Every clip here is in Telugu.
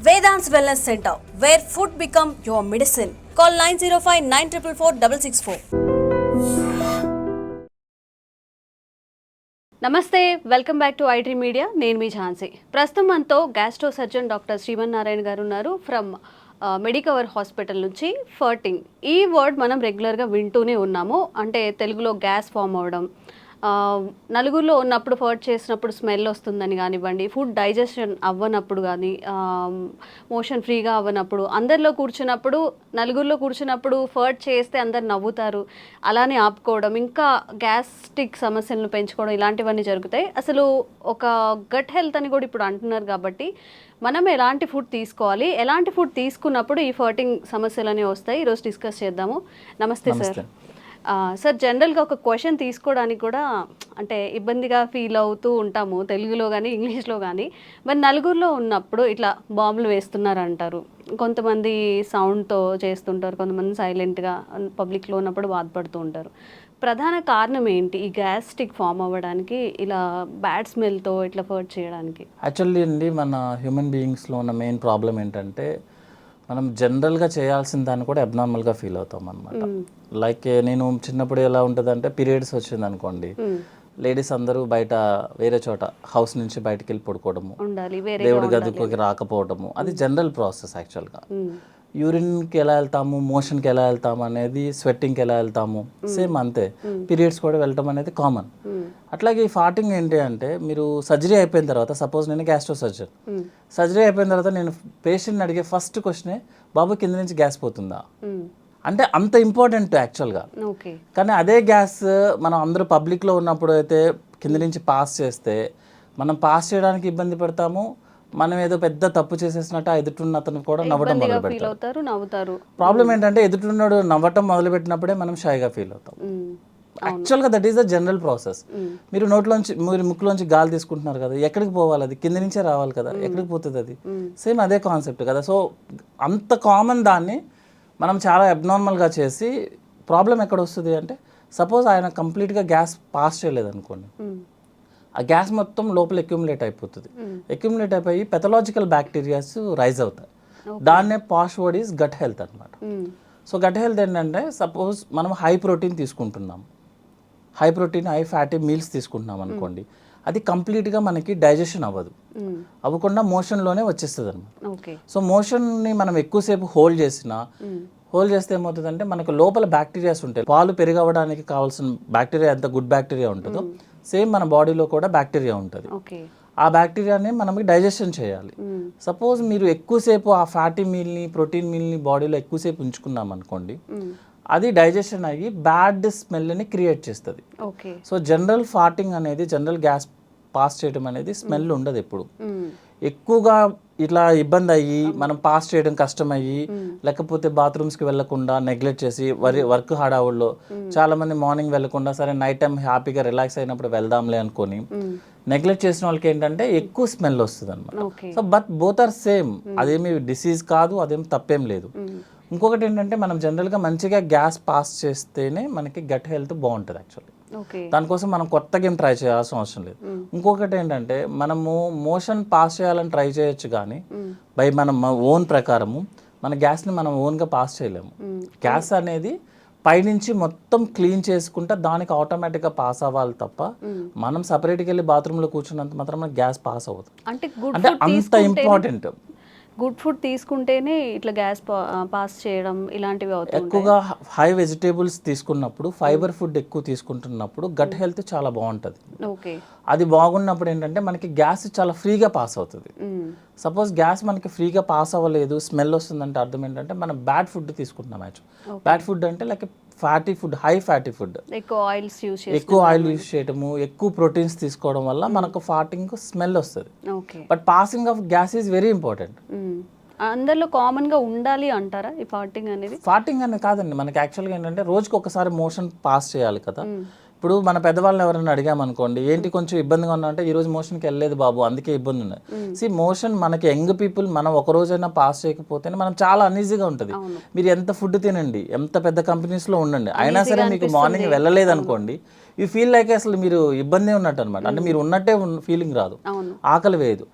Vedant's Wellness Center, where food become your medicine. Call 905-944-664. నమస్తే, welcome back to iDream media. నేను మీ ఝాన్సీ. ప్రస్తుతం మనతో గ్యాస్ట్రో సర్జన్ డాక్టర్ శ్రీమన్నారాయణ గారు ఉన్నారు ఫ్రమ్ మెడికవర్ హాస్పిటల్ నుంచి. ఫర్టింగ్ ఈ వర్డ్ మనం రెగ్యులర్గా వింటూనే ఉన్నాము. అంటే తెలుగులో గ్యాస్ ఫామ్ అవ్వడం, నలుగురిలో ఉన్నప్పుడు ఫర్ట్ చేసినప్పుడు స్మెల్ వస్తుందని కానివ్వండి, ఫుడ్ డైజెషన్ అవ్వనప్పుడు కానీ, మోషన్ ఫ్రీగా అవ్వనప్పుడు, అందరిలో కూర్చున్నప్పుడు నలుగురిలో కూర్చున్నప్పుడు ఫర్ట్ చేస్తే అందరు నవ్వుతారు, అలానే ఆపుకోవడం, ఇంకా గ్యాస్ట్రిక్ సమస్యలను పెంచుకోవడం, ఇలాంటివన్నీ జరుగుతాయి. అసలు ఒక గట్ హెల్త్ అని కూడా ఇప్పుడు అంటున్నారు. కాబట్టి మనం ఎలాంటి ఫుడ్ తీసుకోవాలి, ఎలాంటి ఫుడ్ తీసుకున్నప్పుడు ఈ ఫర్టింగ్ సమస్యలు అనేవి వస్తాయి, ఈరోజు డిస్కస్ చేద్దాము. నమస్తే సార్. సార్, జనరల్గా ఒక క్వశ్చన్ తీసుకోవడానికి కూడా అంటే ఇబ్బందిగా ఫీల్ అవుతూ ఉంటాము, తెలుగులో కానీ ఇంగ్లీష్లో కానీ. మరి నలుగురిలో ఉన్నప్పుడు ఇట్లా బాంబులు వేస్తున్నారంటారు, కొంతమంది సౌండ్తో చేస్తుంటారు, కొంతమంది సైలెంట్గా పబ్లిక్లో ఉన్నప్పుడు బాధపడుతూ ఉంటారు. ప్రధాన కారణం ఏంటి ఈ గ్యాస్ట్రిక్ ఫామ్ అవ్వడానికి, ఇలా బ్యాడ్ స్మెల్తో ఇట్లా ఫర్ట్ చేయడానికి? యాక్చువల్లీ అండి, మన హ్యూమన్ బీయింగ్స్లో ఉన్న మెయిన్ ప్రాబ్లం ఏంటంటే మనం జనరల్గా చేయాల్సిన దాన్ని కూడా అబ్నార్మల్గా ఫీల్ అవుతాం అనమాట. లైక్ నేను చిన్నప్పుడు ఎలా ఉంటుందంటే, పీరియడ్స్ వచ్చింది అనుకోండి, లేడీస్ అందరూ బయట వేరే చోట హౌస్ నుంచి బయటకు వెళ్ళి పడుకోవడము, దేవుడి గదికి రాకపోవడము, అది జనరల్ ప్రాసెస్. యాక్చువల్గా యూరిన్కి ఎలా వెళ్తాము, మోషన్కి ఎలా వెళ్తాము అనేది, స్వెట్టింగ్కి ఎలా వెళ్తాము, సేమ్ అంతే. పీరియడ్స్ కూడా వెళ్ళటం అనేది కామన్. అట్లాగే ఈ ఫార్టింగ్ ఏంటి అంటే, మీరు సర్జరీ అయిపోయిన తర్వాత, సపోజ్ నేను గ్యాస్ట్రో సర్జన్, సర్జరీ అయిపోయిన తర్వాత నేను పేషెంట్ని అడిగే ఫస్ట్ క్వశ్చనే, బాబు కింద నుంచి గ్యాస్ పోతుందా అంటే. అంత ఇంపార్టెంట్ యాక్చువల్గా. కానీ అదే గ్యాస్ మనం అందరూ పబ్లిక్లో ఉన్నప్పుడు అయితే కింద నుంచి పాస్ చేస్తే, మనం పాస్ చేయడానికి ఇబ్బంది పడతాము, మనం ఏదో పెద్ద తప్పు చేసేసినట్టు ఎదుటిన్న అతను కూడా నవ్వడం మొదలు పెడతారు. ప్రాబ్లం ఏంటంటే, ఎదుటిన్నాడు నవ్వటం మొదలుపెట్టినప్పుడే మనం షైగా ఫీల్ అవుతాం. యాక్చువల్గా that is the general process. మీరు మీరు ముక్కులోంచి గాలి తీసుకుంటున్నారు కదా, ఎక్కడికి పోవాలి? అది కింద నుంచే రావాలి కదా, ఎక్కడికి పోతుంది అది? సేమ్ అదే కాన్సెప్ట్ కదా. సో అంత కామన్ దాన్ని మనం చాలా అబ్నార్మల్గా చేసి, ప్రాబ్లం ఎక్కడ వస్తుంది అంటే, సపోజ్ ఆయన కంప్లీట్గా గ్యాస్ పాస్ చేయలేదు అనుకోండి, ఆ గ్యాస్ మొత్తం లోపల అక్యుములేట్ అయిపోతుంది. అక్యుములేట్ అయిపోయి పెథలాజికల్ బ్యాక్టీరియాస్ రైజ్ అవుతాయి. దాన్నే పాష్ వర్డ్ ఈజ్ గట్ హెల్త్ అనమాట. సో గట్ హెల్త్ ఏంటంటే, సపోజ్ మనం హై ప్రోటీన్ తీసుకుంటున్నాం, high protein high fatty meals తీసుకుంటున్నాం అనుకోండి, అది కంప్లీట్గా మనకి డైజెషన్ అవ్వకుండా మోషన్లోనే వచ్చేస్తుంది అనమాట. సో మోషన్ని మనం ఎక్కువసేపు హోల్డ్ చేస్తే ఏమవుతుందంటే, మనకు లోపల బ్యాక్టీరియాస్ ఉంటాయి. పాలు పెరిగవడానికి కావాల్సిన బ్యాక్టీరియా ఎంత గుడ్ బ్యాక్టీరియా ఉంటుందో, సేమ్ మన బాడీలో కూడా బ్యాక్టీరియా ఉంటుంది. ఆ బ్యాక్టీరియాని మనం డైజెషన్ చేయాలి. సపోజ్ మీరు ఎక్కువసేపు ఆ ఫ్యాటీ మీల్ని, ప్రోటీన్ మీల్ని బాడీలో ఎక్కువసేపు ఉంచుకున్నాం అనుకోండి, అది డైజెషన్ అయ్యి బ్యాడ్ స్మెల్ని క్రియేట్ చేస్తుంది. సో జనరల్ ఫార్టింగ్ అనేది, జనరల్ గ్యాస్ పాస్ చేయడం అనేది స్మెల్ ఉండదు ఎప్పుడు. ఎక్కువగా ఇట్లా ఇబ్బంది అయ్యి మనం పాస్ చేయడం కష్టమయ్యి, లేకపోతే బాత్రూమ్స్కి వెళ్లకుండా నెగ్లెక్ట్ చేసి, వర్క్ హడావుల్లో చాలా మంది మార్నింగ్ వెళ్లకుండా, సరే నైట్ టైం హ్యాపీగా రిలాక్స్ అయినప్పుడు వెళ్దాంలే అనుకొని నెగ్లెక్ట్ చేసిన వాళ్ళకి ఏంటంటే ఎక్కువ స్మెల్ వస్తుంది అనమాట. So but both are same. అదేమి డిసీజ్ కాదు, అదేం తప్పేం లేదు. ఇంకొకటి ఏంటంటే, మనం జనరల్గా మంచిగా గ్యాస్ పాస్ చేస్తేనే మనకి గట్ హెల్త్ బాగుంటుంది యాక్చువల్లీ. దానికోసం మనం కొత్తగా ఏం ట్రై చేయాల్సిన అవసరం లేదు. ఇంకొకటి ఏంటంటే, మనము మోషన్ పాస్ చేయాలని ట్రై చేయొచ్చు, కానీ బై మన ఓన్ ప్రకారము మన గ్యాస్ని మనం ఓన్గా పాస్ చేయలేము. గ్యాస్ అనేది పైనుంచి మొత్తం క్లీన్ చేసుకుంటే దానికి ఆటోమేటిక్గా పాస్ అవ్వాలి తప్ప, మనం సపరేట్గా వెళ్ళి బాత్రూంలో కూర్చున్నంత మాత్రం గ్యాస్ పాస్ అవ్వదు. అంటే అంత ఇంపార్టెంట్. గుడ్ ఫుడ్ తీసుకుంటేనే ఇట్లా గ్యాస్ పాస్ చేయడం ఇలాంటివి అవుతాయి. ఎక్కువగా హై వెజిటేబుల్స్ తీసుకున్నప్పుడు, ఫైబర్ ఫుడ్ ఎక్కువ తీసుకుంటున్నప్పుడు గట్ హెల్త్ చాలా బాగుంటుంది. అది బాగున్నప్పుడు ఏంటంటే, మనకి గ్యాస్ చాలా ఫ్రీగా పాస్ అవుతుంది. సపోజ్ గ్యాస్ మనకి ఫ్రీగా పాస్ అవ్వలేదు, స్మెల్ వస్తుందంటే అర్థం ఏంటంటే, మనం బ్యాడ్ ఫుడ్ తీసుకుంటున్నాం. బ్యాడ్ ఫుడ్ అంటే like fatty food, high fatty food, ఎక్కువ ఆయిల్ యూస్ చేయడము, ఎక్కువ ప్రోటీన్స్ తీసుకోవడం వల్ల మనకు ఫార్టింగ్ స్మెల్ వస్తుంది. But passing of gas is very important. అందరిలో కామన్ గా ఉండాలి అంటారా ఈ ఫార్టింగ్ అనేది? ఫార్టింగ్ అనేది కాదండి, మనకి యాక్చువల్గా ఏంటంటే, రోజుకి ఒకసారి మోషన్ పాస్ చేయాలి కదా. ఇప్పుడు మన పెద్దవాళ్ళని ఎవరైనా అడిగామనుకోండి, ఏంటి కొంచెం ఇబ్బందిగా ఉన్నా అంటే, ఈరోజు మోషన్కి వెళ్ళలేదు బాబు అందుకే ఇబ్బంది ఉన్నది. మోషన్ మనకి యంగ్ పీపుల్ మనం ఒక రోజైనా పాస్ చేయకపోతేనే మనం చాలా అన్ఈజీగా ఉంటుంది. మీరు ఎంత ఫుడ్ తినండి, ఎంత పెద్ద కంపెనీస్లో ఉండండి, అయినా సరే మీకు మార్నింగ్ వెళ్ళలేదు అనుకోండి, యూ ఫీల్ లైక్ అసలు మీరు ఇబ్బంది ఉన్నట్టు అనమాట. అంటే మీరు ఉన్నట్టే ఫీలింగ్ రాదు, ఆకలి వేయదు.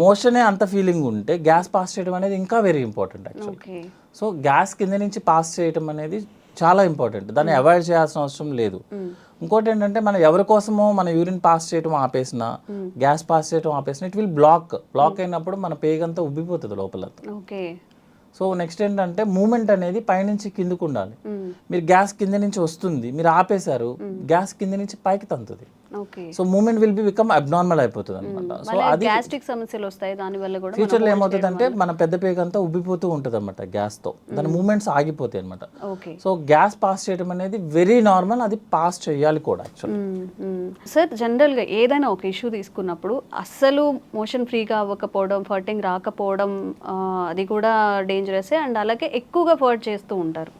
మోషనే అంత ఫీలింగ్ ఉంటే గ్యాస్ పాస్ చేయడం అనేది ఇంకా very important actually. So gas కింద నుంచి పాస్ చేయడం అనేది చాలా ఇంపార్టెంట్, దాన్ని అవాయిడ్ చేయాల్సిన అవసరం లేదు. ఇంకోటి ఏంటంటే మనం ఎవరి కోసమో మన యూరిన్ పాస్ చేయడం ఆపేసిన, గ్యాస్ పాస్ చేయడం ఆపేసిన, ఇట్ విల్ బ్లాక్ అయినప్పుడు మన పేగంతా ఉబ్బిపోతుంది లోపల. సో నెక్స్ట్ ఏంటంటే మూమెంట్ అనేది పైనుంచి కిందకు ఉండాలి. మీరు గ్యాస్ కింద నుంచి వస్తుంది, మీరు ఆపేశారు, గ్యాస్ కింద నుంచి పైకి తంతుంది. So movement will be become abnormal అయిపోతుంది అనమాట. సో అది గ్యాస్ట్రిక్ సమస్యలు వస్తాయి దాని వల్ల కూడా. ఫ్యూచర్లో ఏమవుతుంది అంటే మన పెద్ద పేగ అంతా ఉబ్బిపోతూ ఉంటుంది అనమాట గ్యాస్తో, దాని మూమెంట్స్ ఆగిపోతాయి అనమాట. సో గ్యాస్ పాస్ చేయడం అనేది వెరీ నార్మల్, అది పాస్ చేయాలి కూడా యాక్చువల్లీ. సార్ జనరల్గా ఏదైనా ఒక ఇష్యూ తీసుకున్నప్పుడు అస్సలు మోషన్ ఫ్రీగా అవ్వకపోవడం, ఫర్టింగ్ రాకపోవడం అది కూడా డేంజరసే. అండ్ అలాగే ఎక్కువగా ఫర్ట్ చేస్తూ ఉంటారు.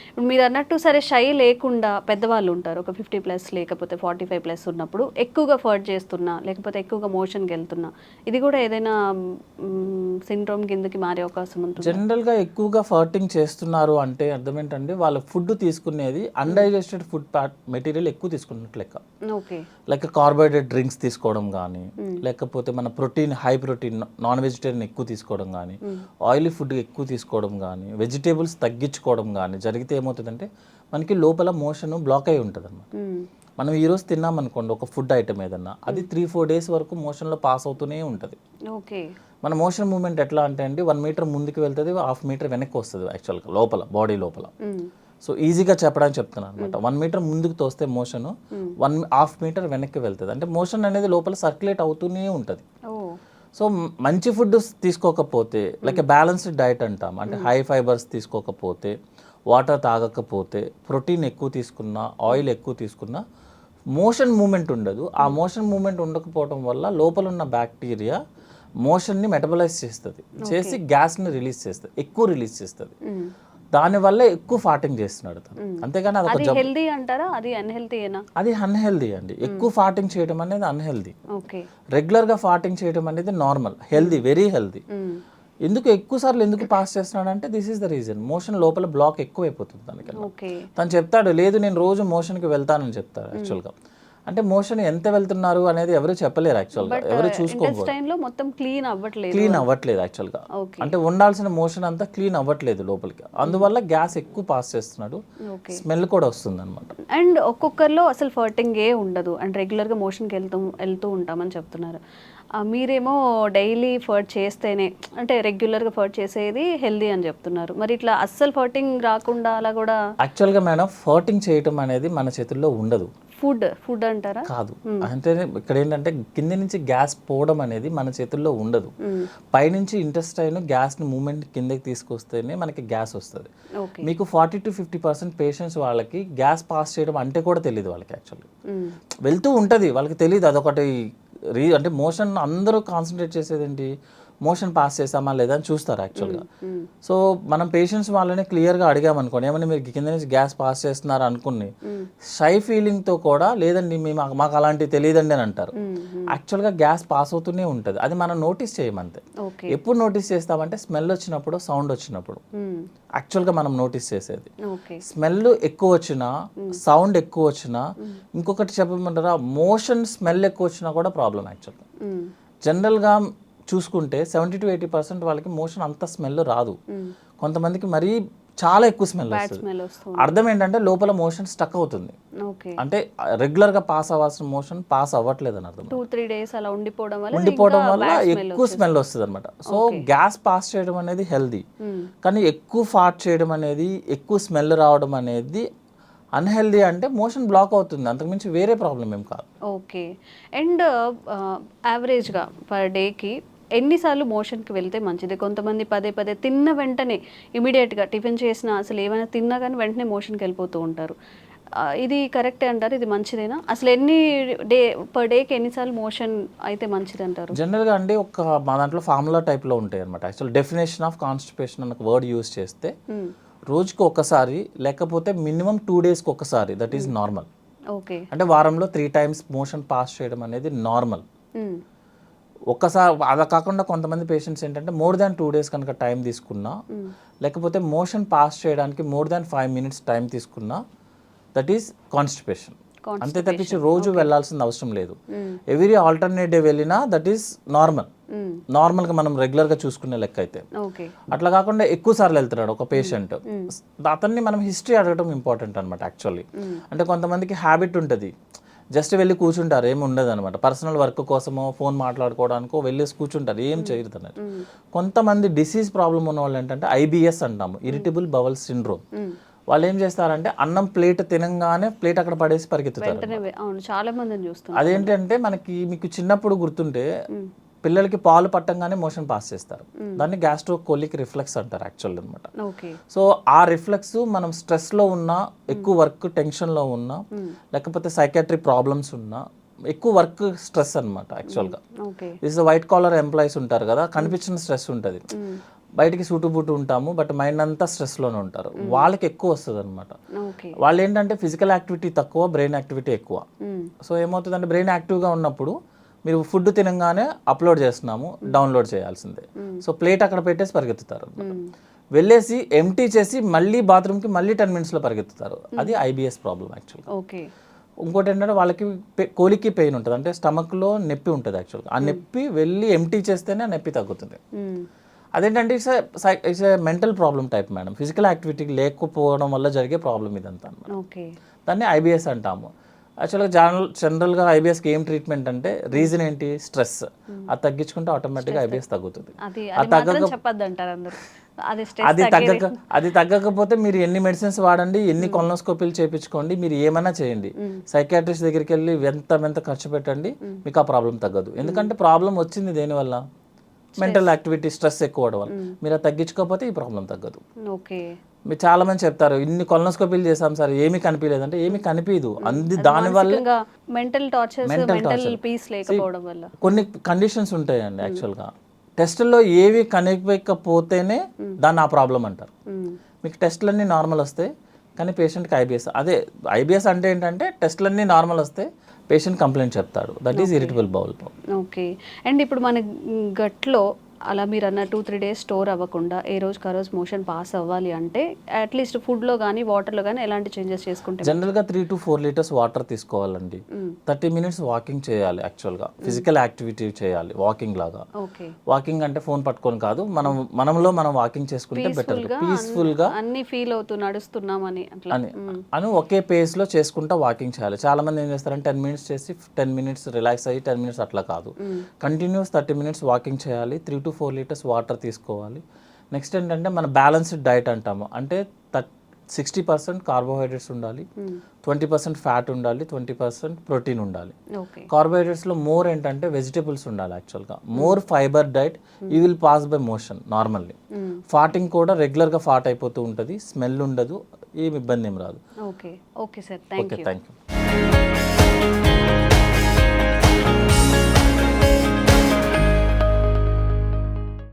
ఇప్పుడు మీరు అన్నట్టు సరే షై లేకుండా పెద్దవాళ్ళు ఉంటారు, ఒక 50+ లేకపోతే 45+ ఉన్నప్పుడు ఎక్కువగా ఫర్ట్ చేస్తున్నా లేకపోతే ఎక్కువగా మోషన్కి వెళ్తున్నా, ఇది కూడా ఏదైనా సిండ్రోమ్ కిందకి మారే అవకాశం ఉంటుంది? జనరల్గా ఎక్కువగా ఫర్టింగ్ చేస్తున్నారు అంటే అర్థం ఏంటంటే వాళ్ళు ఫుడ్ తీసుకునేది అన్డైజెస్టెడ్ ఫుడ్ మెటీరియల్ ఎక్కువ తీసుకున్నట్లు లెక్క. లైక్ కార్బోహైడ్రేట్ డ్రింక్స్ తీసుకోవడం కానీ, లేకపోతే మన protein high protein non vegetarian ఎక్కువ తీసుకోవడం కానీ, ఆయిలీ ఫుడ్ ఎక్కువ తీసుకోవడం కానీ, వెజిటేబుల్స్ తగ్గించుకోవడం కానీ జరిగితే ఏమవుతుందంటే మనకి లోపల మోషన్ బ్లాక్ అయి ఉంటుంది అనమాట. మనం ఈరోజు తిన్నాం అనుకోండి ఒక ఫుడ్ ఐటమ్ ఏదన్నా, అది 3-4 డేస్ వరకు మోషన్లో పాస్ అవుతూనే ఉంటుంది. మన మోషన్ మూమెంట్ ఎట్లా అంటే అండి 1 మీటర్ ముందుకు వెళ్తుంది, 1/2 మీటర్ వెనక్కి వస్తుంది యాక్చువల్గా లోపల బాడీ లోపల. సో ఈజీగా చెప్పడానికి చెప్తున్నాను అనమాట. 1 మీటర్ ముందుకు తోస్తే మోషన్ 1/2 మీటర్ వెనక్కి వెళ్తుంది. అంటే మోషన్ అనేది లోపల సర్క్యులేట్ అవుతూనే ఉంటుంది. సో మంచి ఫుడ్ తీసుకోకపోతే, లైక్ బ్యాలెన్స్డ్ డైట్ అంటాం, అంటే హై ఫైబర్స్ తీసుకోకపోతే, వాటర్ తాగకపోతే, ప్రోటీన్ ఎక్కువ తీసుకున్నా, ఆయిల్ ఎక్కువ తీసుకున్నా మోషన్ మూమెంట్ ఉండదు. ఆ మోషన్ మూమెంట్ ఉండకపోవడం వల్ల లోపల ఉన్న బ్యాక్టీరియా మోషన్ని మెటబలైజ్ చేస్తుంది, చేసి గ్యాస్ని రిలీజ్ చేస్తుంది, ఎక్కువ రిలీజ్ చేస్తుంది. దానివల్ల ఎక్కువ ఫార్టింగ్ చేస్తున్నాడు తను. అంతేగాని అది హెల్దీ అంటారా, అది అన్హెల్దీయేనా? అది అన్హెల్దీ అండి. ఎక్కువ ఫార్టింగ్ చేయడం అనేది అన్హెల్దీ. రెగ్యులర్గా ఫార్టింగ్ చేయడం అనేది నార్మల్, హెల్దీ, వెరీ హెల్దీ. ఎందుకు ఎక్కువసార్లు ఎందుకు పాస్ చేస్తున్నాడు అంటే this is the reason, motion లోపల బ్లాక్ ఎక్కువ అయిపోతుంది దానికన్నా. తను చెప్తాడు లేదు నేను రోజు మోషన్కి వెళ్తానని చెప్తాడు యాక్చువల్గా. అంటే మోషన్ ఎంత వెళ్తున్నారు అనేది ఎవరు చెప్పలేరు యాక్చువల్గా, ఎవరు చూసుకోకూడదు. మొత్తం క్లీన్ అవ్వట్లేదు యాక్చువల్గా. అంటే ఉండాల్సిన మోషన్ అంతా క్లీన్ అవ్వట్లేదు లోపలికి, అందువల్ల గ్యాస్ ఎక్కువ పాస్ చేస్తున్నాడు, స్మెల్ కూడా వస్తుంది అనమాట. అండ్ ఒక్కొక్కరిలో అసలు ఫర్టింగ్ ఉండదు, అండ్ రెగ్యులర్గా మోషన్కి వెళ్తూ ఉంటామని చెప్తున్నారు. మీరేమో డైలీ ఫర్ట్ చేస్తేనే, అంటే రెగ్యులర్గా ఫర్ట్ చేసేది హెల్దీ అని చెప్తున్నారు. మరి ఇట్లా అస్సలు ఫర్టింగ్ రాకుండా అలా కూడా? యాక్చువల్గా మేడం ఫర్టింగ్ చేయటం అనేది మన చేతుల్లో ఉండదు. ఫుడ్ అంటారా? కాదు. అంటే ఇక్కడ ఏంటంటే కింద నుంచి గ్యాస్ పోవడం అనేది మన చేతుల్లో ఉండదు. పైనుంచి ఇంటెస్టైన్ గ్యాస్ని మూమెంట్ కిందకి తీసుకొస్తేనే మనకి గ్యాస్ వస్తుంది. మీకు 40-50% పేషెంట్స్ వాళ్ళకి గ్యాస్ పాస్ చేయడం అంటే కూడా తెలియదు వాళ్ళకి. యాక్చువల్లీ వెళ్తూ ఉంటుంది, వాళ్ళకి తెలియదు. అదొకటి అంటే మోషన్ అందరూ కాన్సన్ట్రేట్ చేసేది ఏంటి, మోషన్ పాస్ చేసామా లేదా అని చూస్తారు యాక్చువల్గా. సో మనం పేషెంట్స్ వాళ్ళని క్లియర్గా అడిగామనుకోండి, ఏమన్నా మీరు కింద నుంచి గ్యాస్ పాస్ చేస్తున్నారు అనుకుని షై ఫీలింగ్తో కూడా లేదండి మాకు అలాంటివి తెలియదండి అని అంటారు. యాక్చువల్గా గ్యాస్ పాస్ అవుతూనే ఉంటుంది, అది మనం నోటీస్ చేయమంతే. ఎప్పుడు నోటీస్ చేస్తామంటే స్మెల్ వచ్చినప్పుడు, సౌండ్ వచ్చినప్పుడు యాక్చువల్గా మనం నోటీస్ చేసేది. స్మెల్ ఎక్కువ వచ్చినా, సౌండ్ ఎక్కువ వచ్చినా, ఇంకొకటి చెప్పమంటారా, మోషన్ స్మెల్ ఎక్కువ వచ్చినా కూడా ప్రాబ్లం యాక్చువల్గా. జనరల్గా చూసుకుంటే 70-80% వాళ్ళకి మోషన్ అంత స్మెల్ రాదు. కొంతమందికి మరీ చాలా ఎక్కువ స్మెల్ వస్తుంది. అర్థం ఏంటంటే లోపల మోషన్ స్టక్ అవుతుంది, అంటే రెగ్యులర్గా పాస్ అవ్వాల్సిన మోషన్ పాస్ అవ్వట్లేదు అని అర్థం. 2-3 days అలా ఉండిపోవడం వల్ల ఎక్కువ స్మెల్ వస్తుంది అనమాట. సో గ్యాస్ పాస్ చేయడం అనేది హెల్దీ, కానీ ఎక్కువ ఫార్ట్ చేయడం అనేది, ఎక్కువ స్మెల్ రావడం అనేది అన్హెల్దీ. అంటే మోషన్ బ్లాక్ అవుతుంది, అంతకుమించి వేరే ప్రాబ్లం ఏం కాదు. ఓకే. అండ్ యావరేజ్గా పర్ డేకి ఎన్నిసార్లు మోషన్కి వెళ్తే మంచిది? కొంతమంది పదే తిన్న వెంటనే ఇమీడియట్గా టిఫిన్ చేసినా, అసలు ఏమైనా తిన్నా కానీ వెంటనే మోషన్కి వెళ్ళిపోతూ ఉంటారు. ఇది కరెక్టే అంటారు? ఇది మంచిదేనా? అసలు పర్ డేకి ఎన్నిసార్లు మోషన్ అయితే మంచిది అంటారు? జనరల్గా అండి మా దాంట్లో ఫార్ములా టైప్లో ఉంటాయి అనమాట. యాక్చువల్ డెఫినేషన్ ఆఫ్ కాన్స్టిపేషన్ అన్న వర్డ్ యూజ్ చేస్తే రోజుకి ఒకసారి లేకపోతే మినిమం 2 daysకి ఒకసారి, దట్ ఈస్ నార్మల్. ఓకే. అంటే వారంలో 3 టైమ్స్ మోషన్ పాస్ చేయడం అనేది నార్మల్. ఒక్కసారి అలా కాకుండా కొంతమంది పేషెంట్స్ ఏంటంటే మోర్ దాన్ 2 డేస్ కనుక టైం తీసుకున్నా, లేకపోతే మోషన్ పాస్ చేయడానికి మోర్ దాన్ 5 మినిట్స్ టైం తీసుకున్నా, దట్ ఈస్ కాన్స్టిపేషన్. అంతే తప్పించి రోజు వెళ్ళాల్సిన అవసరం లేదు. ఎవ్రీ ఆల్టర్నేట్ డే వెళ్ళినా దట్ ఈస్ నార్మల్గా మనం రెగ్యులర్గా చూసుకునే లెక్క అయితే. అట్లా కాకుండా ఎక్కువ సార్లు వెళ్తున్నాడు ఒక పేషెంట్, అతన్ని మనం హిస్టరీ అడగడం ఇంపార్టెంట్ అనమాట యాక్చువల్లీ. అంటే కొంతమందికి హ్యాబిట్ ఉంటుంది, జస్ట్ వెళ్ళి కూర్చుంటారు, ఏమి ఉండదు అనమాట. పర్సనల్ వర్క్ కోసమో ఫోన్ మాట్లాడుకోవడానికో వెళ్ళేసి కూర్చుంటారు, ఏం చేయరు అన్నట్టు. కొంతమంది డిసీజ్ ప్రాబ్లం ఉన్న వాళ్ళు ఏంటంటే IBS అంటాము, ఇరిటబుల్ బవల్ సిండ్రోమ్. వాళ్ళు ఏం చేస్తారంటే అన్నం ప్లేట్ తినంగానే ప్లేట్ అక్కడ పడేసి పరిగెత్తుతారు. చాలా మందిని చూస్తాం. అదేంటంటే మీకు చిన్నప్పుడు గుర్తుంటే పిల్లలకి పాలు పట్టంగానే మోషన్ పాస్ చేస్తారు, దాన్ని గ్యాస్ట్రోకోలిక్ రిఫ్లెక్స్ అంటారు యాక్చువల్ అనమాట. సో ఆ రిఫ్లెక్స్ మనం స్ట్రెస్లో ఉన్నా, ఎక్కువ వర్క్ టెన్షన్లో ఉన్నా, లేకపోతే సైకాట్రిక్ ప్రాబ్లమ్స్ ఉన్నా, ఎక్కువ వర్క్ స్ట్రెస్ అనమాట యాక్చువల్గా. దిస్ వైట్ కాలర్ ఎంప్లాయీస్ ఉంటారు కదా, కనిపించిన స్ట్రెస్ ఉంటుంది, బయటికి సూటుబుట్టు ఉంటాము, బట్ మైండ్ అంతా స్ట్రెస్లోనే ఉంటారు, వాళ్ళకి ఎక్కువ వస్తుంది అనమాట. వాళ్ళు ఏంటంటే ఫిజికల్ యాక్టివిటీ తక్కువ, బ్రెయిన్ యాక్టివిటీ ఎక్కువ. సో ఏమవుతుందంటే బ్రెయిన్ యాక్టివ్గా ఉన్నప్పుడు మీరు ఫుడ్ తినగానే అప్లోడ్ చేస్తున్నాము, డౌన్లోడ్ చేయాల్సిందే. సో ప్లేట్ అక్కడ పెట్టేసి పరిగెత్తుతారు, వెళ్ళేసి ఎంటీ చేసి మళ్ళీ బాత్రూమ్కి మళ్ళీ 10 మినిట్స్లో పరిగెత్తుతారు. అది IBS ప్రాబ్లం యాక్చువల్గా. ఇంకోటి ఏంటంటే వాళ్ళకి కోలికి పెయిన్ ఉంటుంది, అంటే స్టమక్లో నొప్పి ఉంటుంది యాక్చువల్గా. ఆ నొప్పి వెళ్ళి ఎంటీ చేస్తేనే ఆ నొప్పి తగ్గుతుంది. అదేంటంటే it's a mental problem type madam, physical activity లేకపోవడం వల్ల జరిగే ప్రాబ్లం ఇదంతా అన్నమాట. దాన్ని IBS అంటాము. యాక్చువల్గా జనరల్గా IBSకి ఏం ట్రీట్మెంట్ అంటే రీజన్ ఏంటి, స్ట్రెస్. అది తగ్గించుకుంటే ఆటోమేటిక్గా IBS తగ్గుతుంది. అది తగ్గకపోతే మీరు ఎన్ని మెడిసిన్స్ వాడండి, ఎన్ని కొలనోస్కోపీలు చేయించుకోండి, మీరు ఏమైనా చేయండి, సైకాట్రిస్ట్ దగ్గరికి వెళ్ళి ఎంత ఖర్చు పెట్టండి, మీకు ఆ ప్రాబ్లం తగ్గదు. ఎందుకంటే ప్రాబ్లం వచ్చింది దేనివల్ల, మెంటల్ యాక్టివిటీ, స్ట్రెస్ ఎక్కువ అవడం వల్ల. మీరు అది తగ్గించుకోకపోతే ఈ ప్రాబ్లం తగ్గదు. మీరు చాలా మంది చెప్తారు ఇన్ని కొలనోస్కోపీలు చేసాం సార్ ఏమీ కనిపించలేదంటే, ఏమీ కనిపించదు. దానివల్ల కొన్ని కండిషన్స్ ఉంటాయండి యాక్చువల్గా. టెస్టుల్లో ఏవి కనిపించకపోతేనే దాన్ని ఆ ప్రాబ్లం అంటారు. మీకు టెస్టులన్నీ నార్మల్ వస్తాయి కానీ పేషెంట్కి IBS. అదే IBS అంటే ఏంటంటే టెస్టులన్నీ నార్మల్ వస్తే పేషెంట్ కంప్లైంట్ చెప్తాడు, that is irritable bowel problem. Okay. And ఇప్పుడు మన గట్లో అలా మీరు అన్న 2-3 డేస్ స్టోర్ అవ్వకుండా ఏ రోజుకి ఆ రోజు మోషన్ పాస్ అవ్వాలి అంటే అట్లీస్ట్ ఫుడ్లో కానీ వాటర్లో కానీ ఎలాంటి చేంజెస్ చేసుకుంటే? జనరల్గా 3 to 4 లీటర్స్ వాటర్ తీసుకోవాలండి. 30 మినిట్స్ వాకింగ్ చేయాలి యాక్చువల్గా, ఫిజికల్ యాక్టివిటీ చేయాలి వాకింగ్ లాగా. వాకింగ్ అంటే ఫోన్ పట్టుకొని కాదు, మనం వాకింగ్ చేసుకుంటే బెటర్, పీస్ఫుల్గా అన్ని ఫీల్ అవుతూ నడుస్తున్నామని అని ఒకే పేస్లో చేసుకుంటా వాకింగ్ చేయాలి. చాలా మంది ఏం చేస్తారంటే 10 మినిట్స్ చేసి 10 మినిట్స్ రిలాక్స్ అయ్యి 10 మినిట్స్ అట్లా కాదు, కంటిన్యూస్ 30 మినిట్స్ వాకింగ్ చేయాలి, 3 to 4 లీటర్స్ వాటర్ తీసుకోవాలి. నెక్స్ట్ ఏంటంటే మన బ్యాలెన్స్డ్ డైట్ అంటాము, అంటే 60% కార్బోహైడ్రేట్స్ ఉండాలి, 20% ఫ్యాట్ ఉండాలి, 20% ప్రోటీన్ ఉండాలి. కార్బోహైడ్రేట్స్లో మోర్ ఏంటంటే వెజిటేబుల్స్ ఉండాలి యాక్చువల్గా, more fibre diet, you will pass by motion normally. ఫాటింగ్ కూడా రెగ్యులర్గా ఫాట్ అయిపోతూ ఉంటుంది, స్మెల్ ఉండదు, ఏమి ఇబ్బంది ఏం రాదు. Okay sir, thank you.